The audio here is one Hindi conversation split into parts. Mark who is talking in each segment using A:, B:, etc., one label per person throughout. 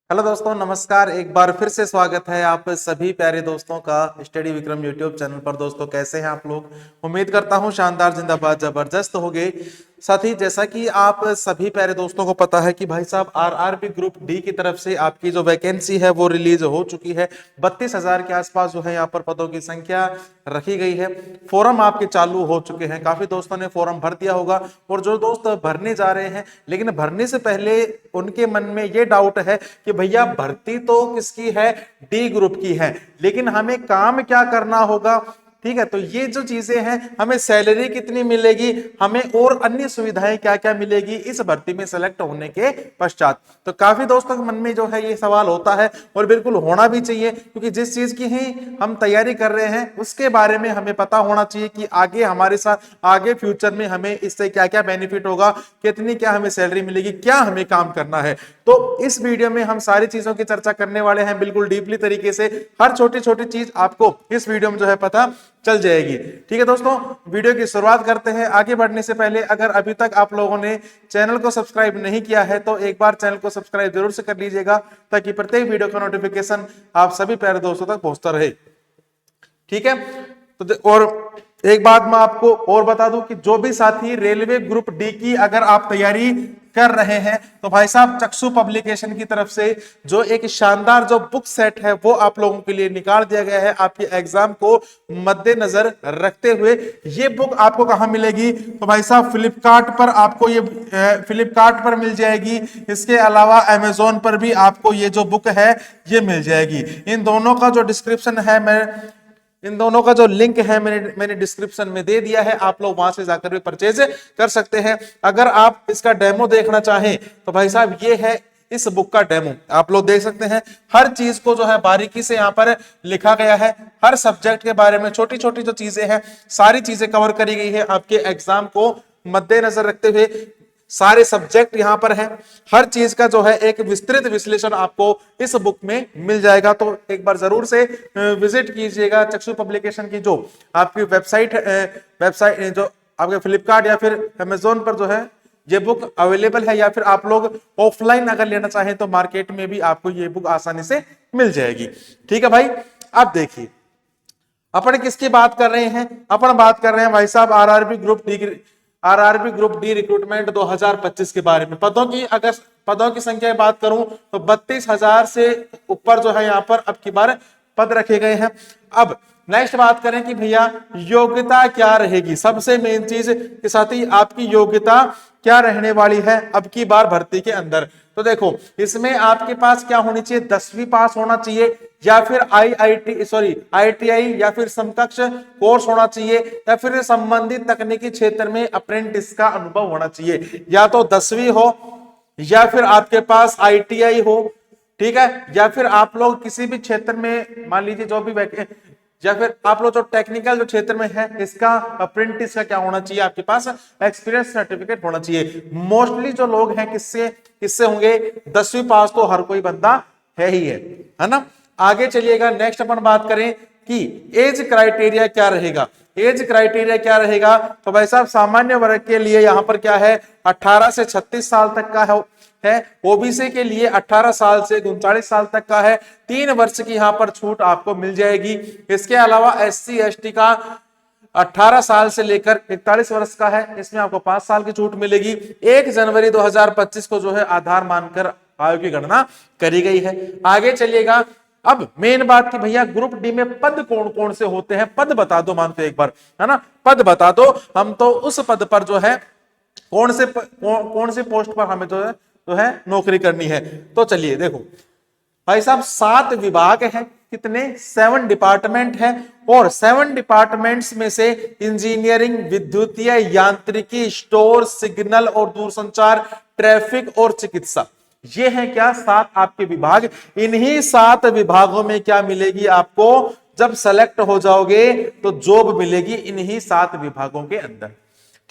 A: हेलो दोस्तों, नमस्कार। एक बार फिर से स्वागत है आप सभी प्यारे दोस्तों का स्टडी विक्रम यूट्यूब चैनल पर। दोस्तों, कैसे हैं आप लोग? उम्मीद करता हूं शानदार, जिंदाबाद, जबरदस्त होगे। साथ ही जैसा कि आप सभी प्यारे दोस्तों को पता है कि भाई साहब आरआरबी ग्रुप डी की तरफ से आपकी जो वैकेंसी है वो रिलीज हो चुकी है। 32,000 के आसपास जो है यहाँ पर पदों की संख्या रखी गई है। फॉर्म आपके चालू हो चुके हैं, काफी दोस्तों ने फॉर्म भर दिया होगा। और जो दोस्त भरने जा रहे हैं, लेकिन भरने से पहले उनके मन में ये डाउट है कि भैया भर्ती तो किसकी है? डी ग्रुप की है, लेकिन हमें काम क्या करना होगा? ठीक है, तो ये जो चीजें हैं, हमें सैलरी कितनी मिलेगी, हमें और अन्य सुविधाएं क्या क्या मिलेगी इस भर्ती में सेलेक्ट होने के पश्चात। तो काफी दोस्तों के मन में जो है ये सवाल होता है, और बिल्कुल होना भी चाहिए, क्योंकि जिस चीज की ही हम तैयारी कर रहे हैं उसके बारे में हमें पता होना चाहिए कि आगे हमारे साथ, आगे फ्यूचर में हमें इससे क्या क्या बेनिफिट होगा, कितनी क्या हमें सैलरी मिलेगी, क्या हमें काम करना है। तो इस वीडियो में हम सारी चीजों की चर्चा करने वाले हैं, बिल्कुल डीपली तरीके से। हर छोटी छोटी चीज आपको इस वीडियो में जो है पता चल जाएगी। ठीक है दोस्तों, वीडियो की शुरुआत करते हैं। आगे बढ़ने से पहले अगर अभी तक आप लोगों ने चैनल को सब्सक्राइब नहीं किया है तो एक बार चैनल को सब्सक्राइब जरूर से कर लीजिएगा, ताकि प्रत्येक वीडियो का नोटिफिकेशन आप सभी प्यारे दोस्तों तक पहुंचता रहे। ठीक है, तो और एक बात मैं आपको और बता दूं कि जो भी साथी रेलवे ग्रुप डी की अगर आप तैयारी कर रहे हैं, तो भाई साहब चक्षु पब्लिकेशन की तरफ से जो एक शानदार जो बुक सेट है वो आप लोगों के लिए निकाल दिया गया है, आपके एग्जाम को मद्देनजर रखते हुए। ये बुक आपको कहां मिलेगी? तो भाई साहब फ्लिपकार्ट पर आपको ये फ्लिपकार्ट पर मिल जाएगी। इसके अलावा अमेजोन पर भी आपको ये जो बुक है ये मिल जाएगी। इन दोनों का जो डिस्क्रिप्शन है, मैं इन दोनों का जो लिंक है मैंने डिस्क्रिप्शन में दे दिया है, आप लोग वहां से जाकर भी परचेज कर सकते हैं। अगर आप इसका डेमो देखना चाहें तो भाई साहब ये है इस बुक का डेमो, आप लोग देख सकते हैं। हर चीज को जो है बारीकी से यहाँ पर लिखा गया है, हर सब्जेक्ट के बारे में छोटी छोटी जो चीजें हैं सारी चीजें कवर करी गई है। आपके एग्जाम को मद्देनजर रखते हुए सारे सब्जेक्ट यहां पर हैं। हर चीज का जो है एक विस्तृत विश्लेषण आपको इस बुक में मिल जाएगा। तो एक बार जरूर से विजिट कीजिएगा चक्षु पब्लिकेशन की जो आपकी वेबसाइट जो आपके फ्लिपकार्ट या फिर अमेजोन पर जो है ये बुक अवेलेबल है, या फिर आप लोग ऑफलाइन अगर लेना चाहें तो मार्केट में भी आपको ये बुक आसानी से मिल जाएगी। ठीक है भाई, अब देखिए अपन किसकी बात कर रहे हैं? अपन बात कर रहे हैं भाई साहब आरआरबी ग्रुप डी रिक्रूटमेंट 2025 के बारे में। पदों की संख्या की बात करूं तो 32,000 से ऊपर जो है यहाँ पर अब की बार पद रखे गए हैं। अब नेक्स्ट बात करें कि भैया योग्यता क्या रहेगी। सबसे मेन चीज के साथ ही आपकी योग्यता क्या रहने वाली है अब की बार भर्ती के अंदर। तो देखो, इसमें आपके पास क्या होनी चाहिए? 10वीं पास होना चाहिए, या फिर आईटीआई या फिर समकक्ष कोर्स होना चाहिए, या फिर संबंधित तकनीकी क्षेत्र में अप्रेंटिस का अनुभव होना चाहिए। या तो 10वीं हो, या फिर आपके पास आईटीआई हो, ठीक है, या फिर आप लोग किसी भी क्षेत्र में मान लीजिए जो भी या फिर आप लोग जो टेक्निकल जो क्षेत्र में है इसका अप्रेंटिस का क्या होना चाहिए? आपके पास एक्सपीरियंस सर्टिफिकेट होना चाहिए। मोस्टली जो लोग हैं किससे किससे होंगे? 10वीं पास तो हर कोई बंदा है ही है ना। आगे चलिएगा, नेक्स्ट अपन बात करें कि एज क्राइटेरिया क्या रहेगा। एज क्राइटेरिया क्या रहेगा? तो भाई साहब सामान्य वर्ग के लिए यहां पर क्या है? 18 से 36 साल तक का है। ओबीसी के लिए 18 साल से 39 साल तक का है। 3 वर्ष की यहां पर छूट आपको मिल जाएगी। इसके अलावा एससी एसटी का 18 साल से लेकर 41 वर्ष का है, इसमें आपको 5 साल की छूट मिलेगी। 1 जनवरी 2025 को जो है आधार मानकर आयु की गणना करी गई है। आगे चलिएगा, अब मेन बात कि भैया ग्रुप डी में पद कौन कौन से होते हैं? पद बता दो, मानते एक बार, है ना, पद बता दो। हम तो उस पद पर जो है कौन से पोस्ट पर हमें जो है नौकरी करनी है। तो चलिए देखो भाई साहब 7 विभाग हैं। कितने? 7 डिपार्टमेंट हैं, और 7 डिपार्टमेंट्स में से इंजीनियरिंग, विद्युतीय, यांत्रिकी, स्टोर, सिग्नल और दूरसंचार, ट्रैफिक और चिकित्सा, ये हैं क्या 7 आपके विभाग। इन्हीं 7 विभागों में क्या मिलेगी आपको? जब सेलेक्ट हो जाओगे तो जॉब मिलेगी इन्हीं 7 विभागों के अंदर।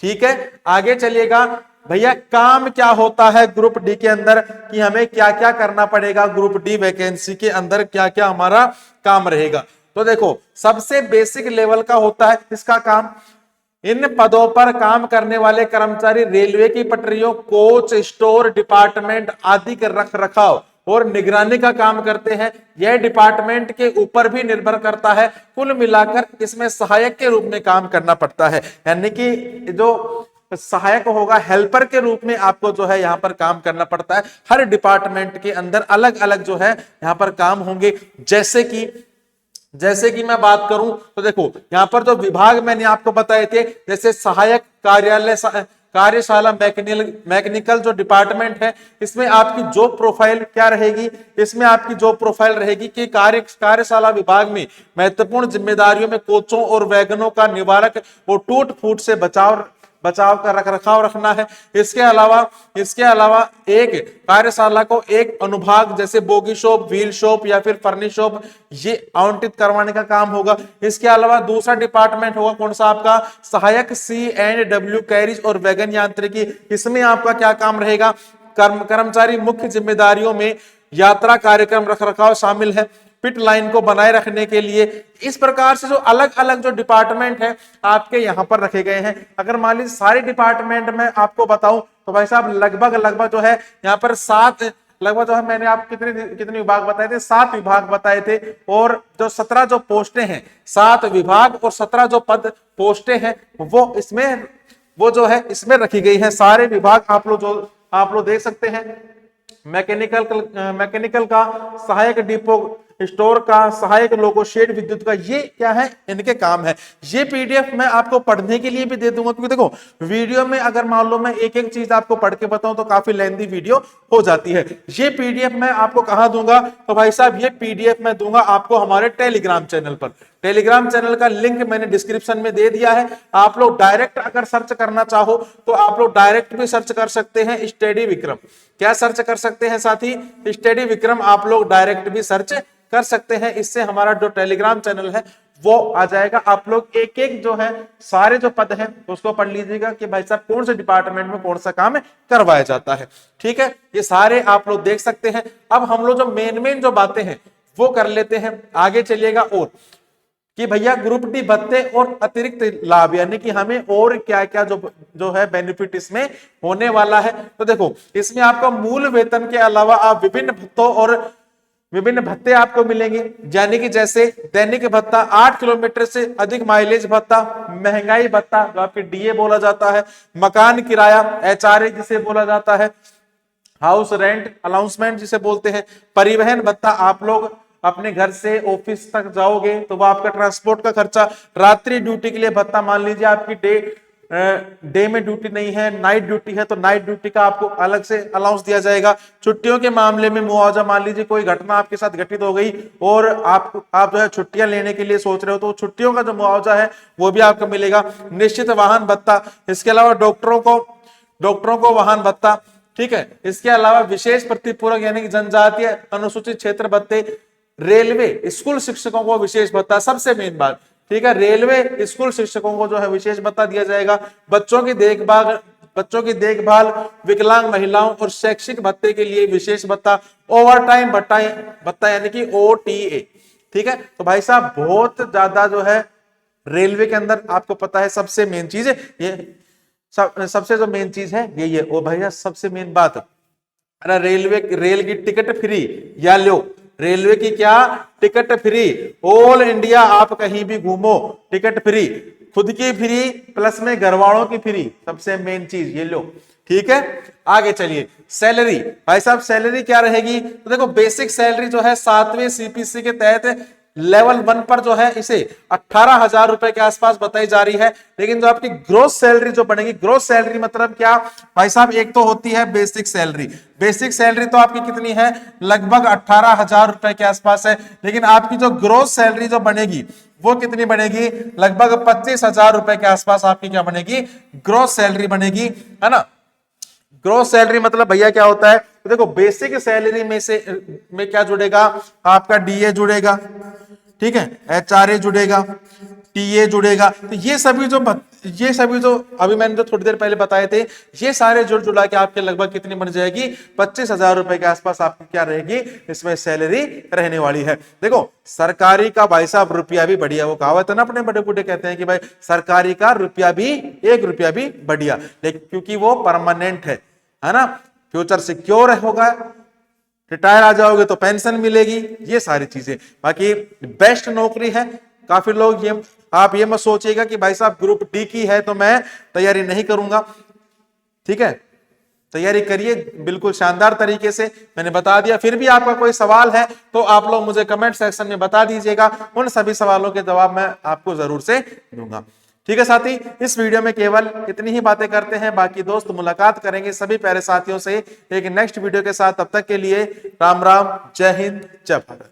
A: ठीक है, आगे चलिएगा भैया काम क्या होता है ग्रुप डी के अंदर, कि हमें क्या क्या करना पड़ेगा ग्रुप डी वैकेंसी के अंदर, क्या क्या हमारा काम रहेगा। तो देखो, सबसे बेसिक लेवल का होता है इसका काम। इन पदों पर काम करने वाले कर्मचारी रेलवे की पटरियों, कोच, स्टोर, डिपार्टमेंट आदि के रख रखाव और निगरानी का काम करते हैं। यह डिपार्टमेंट के ऊपर भी निर्भर करता है। कुल मिलाकर इसमें सहायक के रूप में काम करना पड़ता है, यानी कि जो सहायक होगा, हेल्पर के रूप में आपको जो है यहाँ पर काम करना पड़ता है। हर डिपार्टमेंट के अंदर अलग अलग जो है यहाँ पर काम होंगे। जैसे कि मैं बात करूं तो देखो यहाँ पर जो विभाग मैंने आपको बताए थे, जैसे सहायक कार्यशाला मैकेनिकल जो डिपार्टमेंट है, इसमें आपकी जॉब प्रोफाइल क्या रहेगी, इसमें आपकी जॉब प्रोफाइल रहेगी कि कार्यशाला विभाग में महत्वपूर्ण जिम्मेदारियों में कोचों और वैगनों का निवारक और टूट फूट से बचाव का रखरखाव रखना है। इसके अलावा एक कार्यशाला को एक अनुभाग जैसे बोगी शॉप, व्हील शॉप या फिर फर्निश शॉप ये आवंटित करवाने का काम होगा। इसके अलावा दूसरा डिपार्टमेंट होगा कौन सा, आपका सहायक C&W कैरिज और वैगन यांत्रिकी। इसमें आपका क्या काम रहेगा, कर्मचारी मुख्य जिम्मेदारियों में यात्रा कार्यक्रम रखरखाव शामिल है, पिट लाइन को बनाए रखने के लिए। इस प्रकार से जो अलग अलग जो डिपार्टमेंट है आपके यहाँ पर रखे गए हैं। अगर मान लीजिए सारे डिपार्टमेंट में आपको बताऊं तो भाई साहब लगभग जो है यहाँ पर लगभग जो है मैंने आपको कितने विभाग बताए थे, 7 विभाग बताए थे। और जो 17 जो पोस्टें हैं, 7 विभाग और 17 जो पद पोस्टें हैं वो जो है इसमें रखी गई है। सारे विभाग आप लोग देख सकते हैं। मैकेनिकल का, सहायक डिपो स्टोर का, सहायक लोगो शेड विद्युत का, ये क्या है, इनके काम है। ये पीडीएफ मैं आपको पढ़ने के लिए भी दे दूंगा, क्योंकि देखो वीडियो में अगर मान लो मैं एक एक चीज आपको पढ़ के बताऊं तो काफी लेंथी वीडियो हो जाती है। ये पीडीएफ मैं आपको कहां दूंगा, तो भाई साहब ये पीडीएफ मैं दूंगा आपको हमारे टेलीग्राम चैनल पर। टेलीग्राम चैनल का लिंक मैंने डिस्क्रिप्शन में दे दिया है। आप लोग डायरेक्ट अगर सर्च करना चाहो तो आप लोग डायरेक्ट भी सर्च कर सकते हैं, स्टडी विक्रम। क्या सर्च कर सकते हैं साथी, स्टडी विक्रम आप लोग डायरेक्ट भी सर्च कर सकते हैं। इससे हमारा जो टेलीग्राम चैनल है वो आ जाएगा। आप लोग एक एक जो है सारे जो पद हैं उसको पढ़ लीजिएगा कि भाई साहब कौन से डिपार्टमेंट में कौन सा काम करवाया जाता है। ठीक है, ये सारे आप लोग देख सकते हैं। अब हम लोग जो मेन जो बातें हैं वो कर लेते हैं, आगे चलिएगा। और कि भैया ग्रुप डी भत्ते और अतिरिक्त लाभ, यानी कि हमें और क्या क्या जो है बेनिफिट इसमें होने वाला है। तो देखो इसमें आपका मूल वेतन के अलावा आप विभिन्न भत्ते आपको मिलेंगे, यानी कि जैसे दैनिक भत्ता, 8 किलोमीटर से अधिक माइलेज भत्ता, महंगाई भत्ता जो आपके डीए बोला जाता है, मकान किराया HRA जिसे बोला जाता है, हाउस रेंट अलाउंसमेंट जिसे बोलते हैं, परिवहन भत्ता, आप लोग अपने घर से ऑफिस तक जाओगे तो वो आपका ट्रांसपोर्ट का खर्चा, रात्रि ड्यूटी के लिए भत्ता, मान लीजिए आपकी डे में ड्यूटी नहीं है, नाइट ड्यूटी है तो नाइट ड्यूटी का आपको अलग से अलाउंस दिया जाएगा। छुट्टियों के मामले में मुआवजा, मान लीजिए कोई घटना आपके साथ घटित हो गई और आप जो है छुट्टियां लेने के लिए सोच रहे हो तो छुट्टियों का जो मुआवजा है वो भी आपको मिलेगा। निश्चित वाहन भत्ता, इसके अलावा डॉक्टरों को वाहन भत्ता, ठीक है। इसके अलावा विशेष प्रतिपूरक यानी कि जनजातीय अनुसूचित क्षेत्र भत्ते, रेलवे स्कूल शिक्षकों को विशेष भत्ता, सबसे मेन बात, ठीक है, रेलवे स्कूल शिक्षकों को जो है विशेष भत्ता दिया जाएगा। बच्चों की देखभाल, विकलांग महिलाओं और शैक्षिक भत्ते के लिए विशेष भत्ता, ओवर टाइम भत्ता यानी कि OTA, ठीक है। तो भाई साहब बहुत ज्यादा जो है रेलवे के अंदर आपको पता है सबसे मेन चीज है ये, सबसे जो मेन चीज है ये ओ भैया सबसे मेन बात, अरे रेल की टिकट फ्री, या लो रेलवे की क्या टिकट फ्री, ऑल इंडिया आप कहीं भी घूमो टिकट फ्री, खुद की फ्री प्लस में घर वालों की फ्री, सबसे मेन चीज ये लो, ठीक है। आगे चलिए, सैलरी, भाई साहब सैलरी क्या रहेगी, तो देखो बेसिक सैलरी जो है 7वें CPC के तहत लेवल 1 पर जो है इसे 18,000 रुपए के आसपास बताई जा रही है। लेकिन जो आपकी ग्रोस सैलरी जो बनेगी, ग्रोस सैलरी मतलब क्या भाई साहब, एक तो होती है बेसिक सैलरी तो आपकी कितनी है, लगभग 18,000 रुपए के आसपास है। लेकिन आपकी जो ग्रोस सैलरी जो बनेगी वो कितनी बनेगी, लगभग 25,000 रुपए के आसपास आपकी क्या बनेगी, ग्रोस सैलरी बनेगी, है ना। ग्रोस सैलरी मतलब भैया क्या होता है, तो देखो बेसिक सैलरी में क्या जुड़ेगा, आपका DA जुड़ेगा, ठीक है, HRA जुड़ेगा, TA जुड़ेगा। तो ये सभी जो अभी मैंने जो थोड़ी देर पहले बताए थे, ये सारे जुड़ा के आपके लगभग कितनी बन जाएगी, 25,000 रुपए के आसपास आपकी क्या रहेगी, इसमें सैलरी रहने वाली है। देखो सरकारी का भाई साहब रुपया भी बढ़िया, वो कहावत है ना, अपने बड़े बूढ़े कहते हैं कि भाई सरकारी का रुपया भी, 1 रुपया भी बढ़िया, लेकिन क्योंकि वो परमानेंट है ना, फ्यूचर सिक्योर होगा, रिटायर आ जाओगे तो पेंशन मिलेगी, ये सारी चीजें। बाकी बेस्ट नौकरी है। काफी लोग ये, आप ये मत सोचिएगा कि भाई साहब ग्रुप डी की है तो मैं तैयारी नहीं करूंगा। ठीक है, तैयारी करिए बिल्कुल शानदार तरीके से, मैंने बता दिया। फिर भी आपका कोई सवाल है तो आप लोग मुझे कमेंट सेक्शन में बता दीजिएगा, उन सभी सवालों के जवाब मैं आपको जरूर से दूंगा। ठीक है साथी, इस वीडियो में केवल इतनी ही बातें करते हैं। बाकी दोस्त मुलाकात करेंगे सभी प्यारे साथियों से एक नेक्स्ट वीडियो के साथ। तब तक के लिए राम राम, जय हिंद, जय भारत।